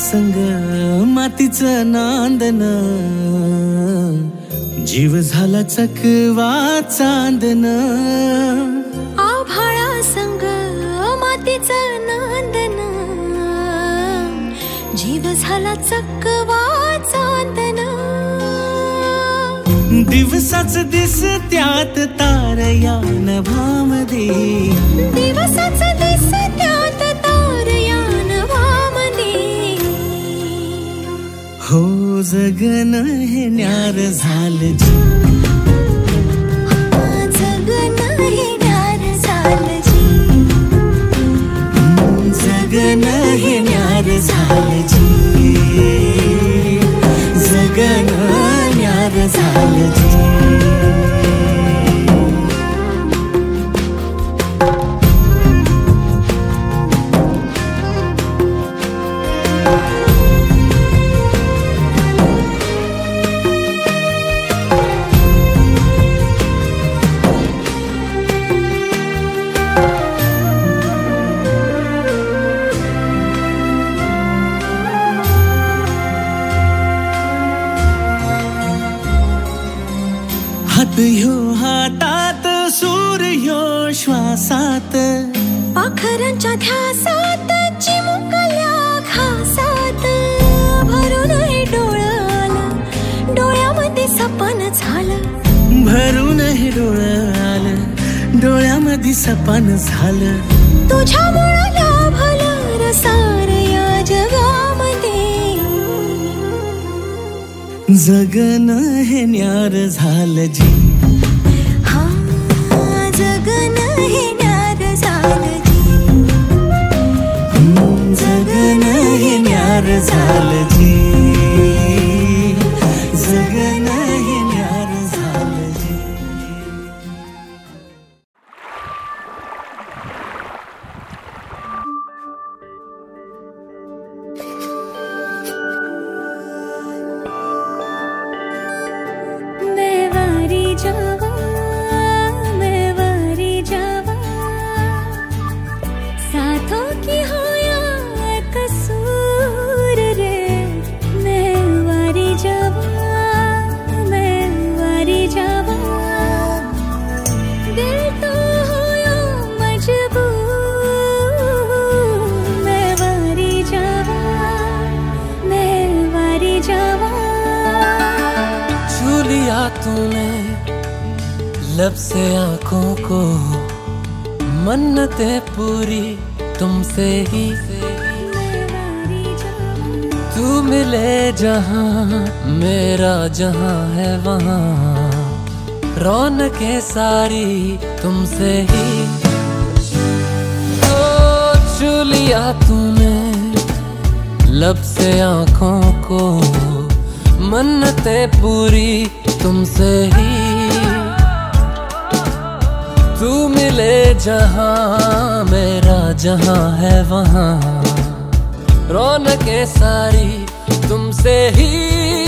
संग मातीचं नांदन, जीव झाला चकवा चांदन. आभाळा संग मातीचं नांदन, जीव झाला चकवा चांदन. दिवसाच दिसत्यात तार या नभामध्ये, दिवसाच दिसत्यात तार या नभामध्ये. हो जगन हे न्यार झालं जी, जगन हे न्यार झालं जी. जगन हे न्यार झालं जी, जगन न्यार झालं जी. हात ह्यो हातात, सूर ह्यो श्वासात, पाखरांच्या ध्यासात, चिमुकल्या घासात. भरून हे डोळं आलं, डोळ्यामध्ये सपन झालं. भरून हे डोळं आलं, डोळ्यामध्ये सपन झालं. तुझ्यामुळं लाभलं रसार या जगामध्ये. जगन हे न्यार झालं जी, हा जगन हे न्यार झालं जी. जगन हे न्यार झालं जी, जगन हे न्यार झालं जी. तूने लब से आंखों को, मन्नतें पूरी तुमसे ही. तू मिले जहां मेरा जहां है वहां, रौनकें सारी तुमसे ही. तो छू लिया तूने लब से आंखों को, मन्नतें पूरी तुमसे ही. तू मिले जहां मेरा जहां है वहां, रौनकें सारी तुमसे ही.